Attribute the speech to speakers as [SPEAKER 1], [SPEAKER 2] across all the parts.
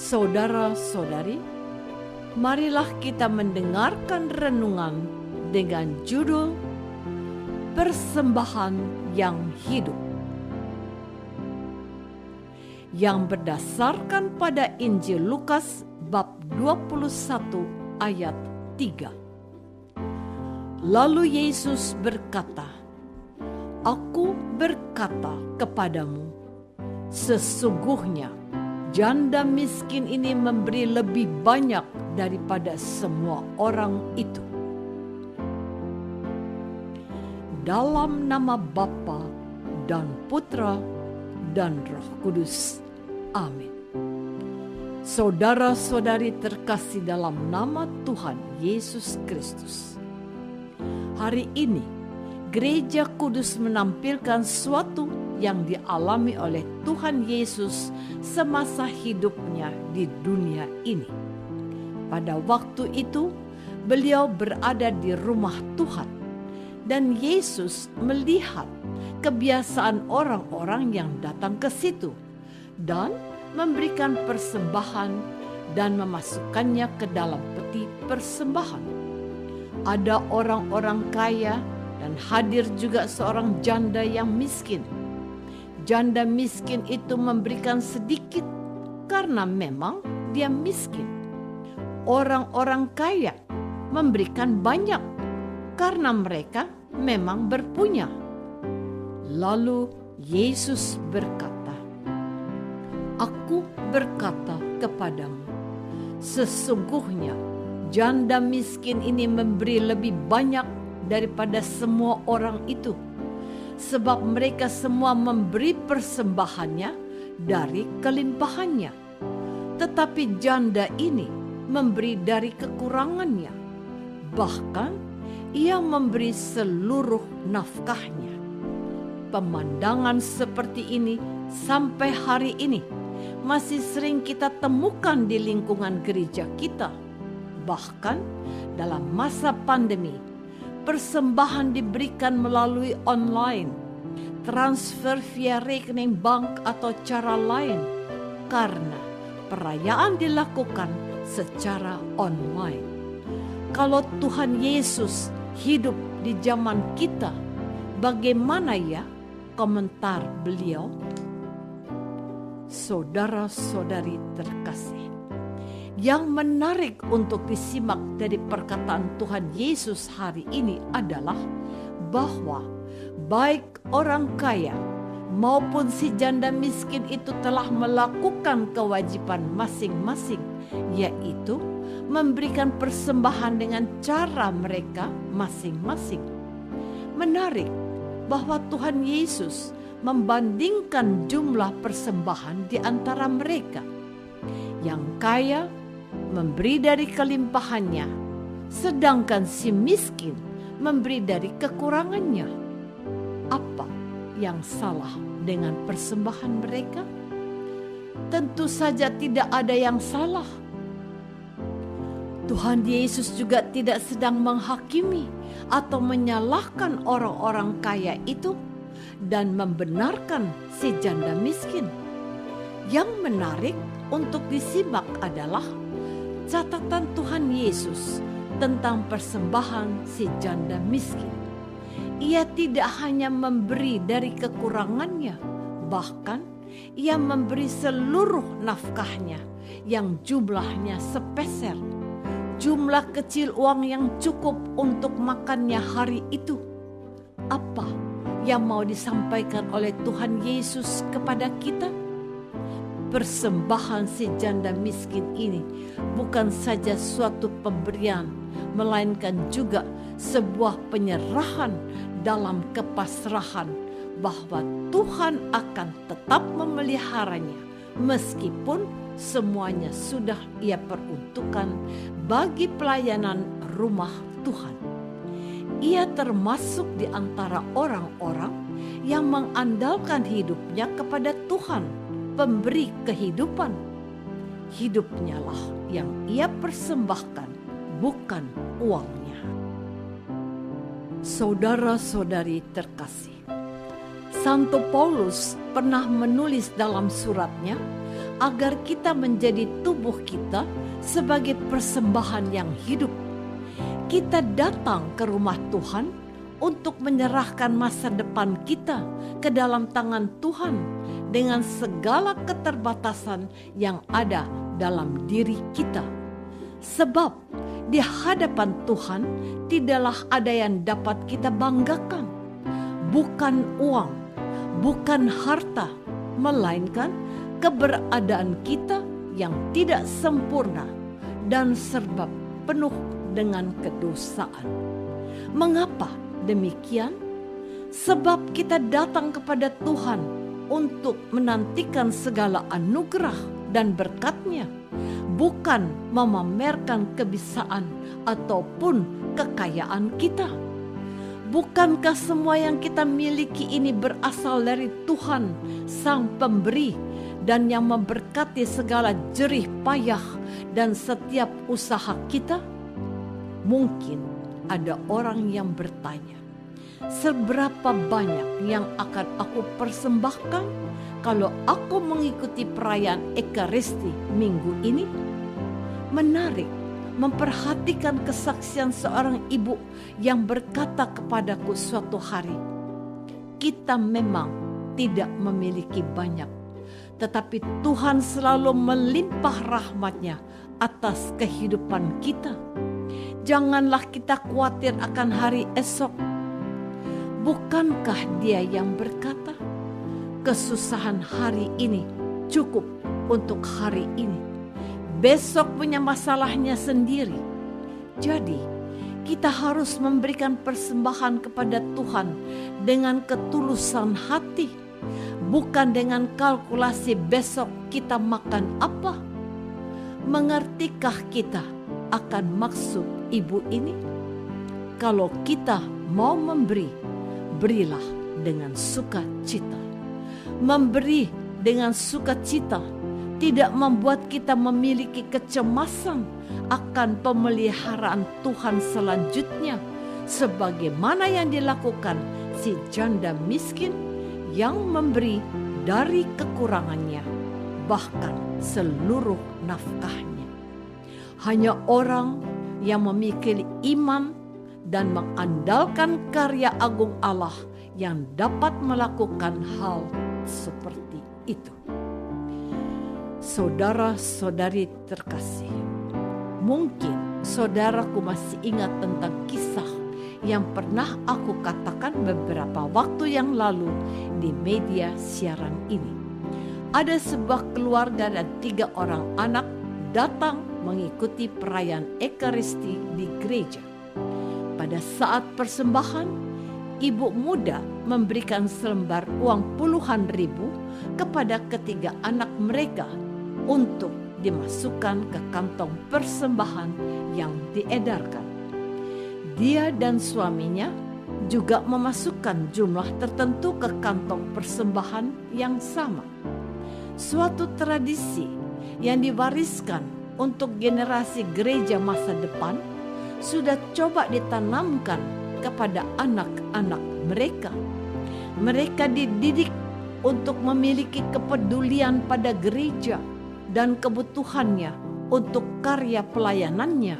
[SPEAKER 1] Saudara-saudari, marilah kita mendengarkan renungan dengan judul Persembahan yang Hidup, yang berdasarkan pada Injil Lukas bab 21 ayat 3. Lalu Yesus berkata, "Aku berkata kepadamu, sesungguhnya janda miskin ini memberi lebih banyak daripada semua orang itu." Dalam nama Bapa dan Putra dan Roh Kudus. Amin. Saudara-saudari terkasih dalam nama Tuhan Yesus Kristus. Hari ini, Gereja Kudus menampilkan sesuatu yang dialami oleh Tuhan Yesus semasa hidupnya di dunia ini. Pada waktu itu, beliau berada di rumah Tuhan, dan Yesus melihat kebiasaan orang-orang yang datang ke situ dan memberikan persembahan dan memasukkannya ke dalam peti persembahan. Ada orang-orang kaya dan hadir juga seorang janda yang miskin. Janda miskin itu memberikan sedikit karena memang dia miskin. Orang-orang kaya memberikan banyak karena mereka memang berpunya. Lalu Yesus berkata, "Aku berkata kepadamu, sesungguhnya janda miskin ini memberi lebih banyak daripada semua orang itu, sebab mereka semua memberi persembahannya dari kelimpahannya. Tetapi janda ini memberi dari kekurangannya, bahkan ia memberi seluruh nafkahnya." Pemandangan seperti ini sampai hari ini masih sering kita temukan di lingkungan gereja kita. Bahkan dalam masa pandemi, persembahan diberikan melalui online, transfer via rekening bank atau cara lain, karena perayaan dilakukan secara online. Kalau Tuhan Yesus hidup di zaman kita, bagaimana ya komentar beliau? Saudara-saudari terkasih, yang menarik untuk disimak dari perkataan Tuhan Yesus hari ini adalah bahwa baik orang kaya maupun si janda miskin itu telah melakukan kewajiban masing-masing, yaitu memberikan persembahan dengan cara mereka masing-masing. Menarik bahwa Tuhan Yesus membandingkan jumlah persembahan di antara mereka. Yang kaya memberi dari kelimpahannya, sedangkan si miskin memberi dari kekurangannya. Apa yang salah dengan persembahan mereka? Tentu saja tidak ada yang salah. Tuhan Yesus juga tidak sedang menghakimi atau menyalahkan orang-orang kaya itu dan membenarkan si janda miskin. Yang menarik untuk disimak adalah catatan Tuhan Yesus tentang persembahan si janda miskin. Ia tidak hanya memberi dari kekurangannya, bahkan ia memberi seluruh nafkahnya yang jumlahnya sepeser. Jumlah kecil uang yang cukup untuk makannya hari itu. Apa yang mau disampaikan oleh Tuhan Yesus kepada kita? Persembahan si janda miskin ini bukan saja suatu pemberian, melainkan juga sebuah penyerahan dalam kepasrahan bahwa Tuhan akan tetap memeliharanya meskipun semuanya sudah ia peruntukkan bagi pelayanan rumah Tuhan. Ia termasuk di antara orang-orang yang mengandalkan hidupnya kepada Tuhan, pemberi kehidupan. Hidupnya lah yang ia persembahkan, bukan uangnya. Saudara-saudari terkasih, Santo Paulus pernah menulis dalam suratnya agar kita menjadi tubuh kita sebagai persembahan yang hidup. Kita datang ke rumah Tuhan untuk menyerahkan masa depan kita ke dalam tangan Tuhan dengan segala keterbatasan yang ada dalam diri kita. Sebab di hadapan Tuhan tidaklah ada yang dapat kita banggakan. Bukan uang, bukan harta, melainkan keberadaan kita yang tidak sempurna dan serba penuh dengan kedosaan. Mengapa demikian? Sebab kita datang kepada Tuhan untuk menantikan segala anugerah dan berkat-Nya, bukan memamerkan kebisaan ataupun kekayaan kita. Bukankah semua yang kita miliki ini berasal dari Tuhan, Sang Pemberi, dan yang memberkati segala jerih payah dan setiap usaha kita? Mungkin ada orang yang bertanya, seberapa banyak yang akan aku persembahkan kalau aku mengikuti perayaan Ekaristi minggu ini? Menarik memperhatikan kesaksian seorang ibu yang berkata kepadaku suatu hari, kita memang tidak memiliki banyak, tetapi Tuhan selalu melimpah rahmat-Nya atas kehidupan kita. Janganlah kita khawatir akan hari esok. Bukankah Dia yang berkata, kesusahan hari ini cukup untuk hari ini, besok punya masalahnya sendiri. Jadi, kita harus memberikan persembahan kepada Tuhan dengan ketulusan hati, bukan dengan kalkulasi besok kita makan apa. Mengertikah kita akan maksud ibu ini? Kalau kita mau memberi, berilah dengan sukacita. Memberi dengan sukacita tidak membuat kita memiliki kecemasan akan pemeliharaan Tuhan selanjutnya, sebagaimana yang dilakukan si janda miskin yang memberi dari kekurangannya, bahkan seluruh nafkahnya. Hanya orang yang memiliki iman dan mengandalkan karya agung Allah yang dapat melakukan hal seperti itu. Saudara-saudari terkasih, mungkin saudaraku masih ingat tentang kisah yang pernah aku katakan beberapa waktu yang lalu di media siaran ini. Ada sebuah keluarga dan 3 orang anak datang mengikuti perayaan Ekaristi di gereja. Pada saat persembahan, ibu muda memberikan selembar uang puluhan ribu kepada ketiga anak mereka untuk dimasukkan ke kantong persembahan yang diedarkan. Dia dan suaminya juga memasukkan jumlah tertentu ke kantong persembahan yang sama. Suatu tradisi yang diwariskan untuk generasi gereja masa depan sudah coba ditanamkan kepada anak-anak mereka. Mereka dididik untuk memiliki kepedulian pada gereja dan kebutuhannya untuk karya pelayanannya.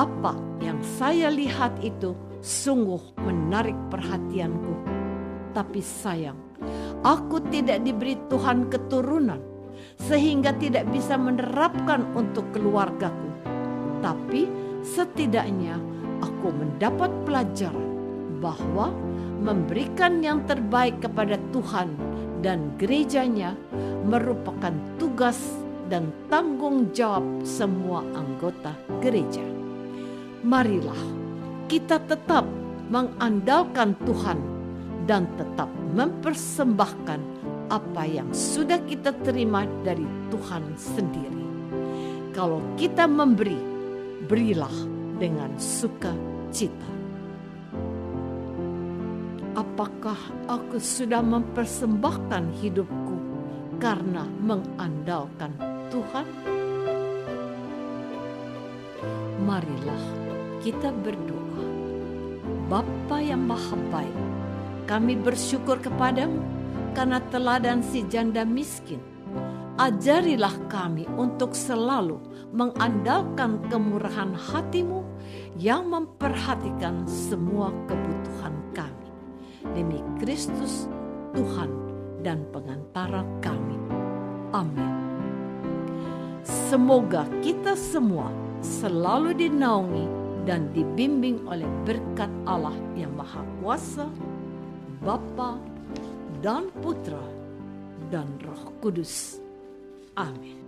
[SPEAKER 1] Apa yang saya lihat itu sungguh menarik perhatianku. Tapi sayang, aku tidak diberi Tuhan keturunan sehingga tidak bisa menerapkan untuk keluargaku. Tapi setidaknya aku mendapat pelajaran bahwa memberikan yang terbaik kepada Tuhan dan gerejanya merupakan tugas dan tanggung jawab semua anggota gereja. Marilah kita tetap mengandalkan Tuhan dan tetap mempersembahkan apa yang sudah kita terima dari Tuhan sendiri. Kalau kita memberi, berilah dengan sukacita. Apakah aku sudah mempersembahkan hidupku karena mengandalkan Tuhan? Marilah kita berdoa. Bapa yang Maha Baik, kami bersyukur kepadamu karena teladan si janda miskin. Ajarilah kami untuk selalu mengandalkan kemurahan hati-Mu yang memperhatikan semua kebutuhan kami. Demi Kristus, Tuhan dan pengantara kami. Amin. Semoga kita semua selalu dinaungi dan dibimbing oleh berkat Allah yang Maha Kuasa, Bapa dan Putra dan Roh Kudus. Amin.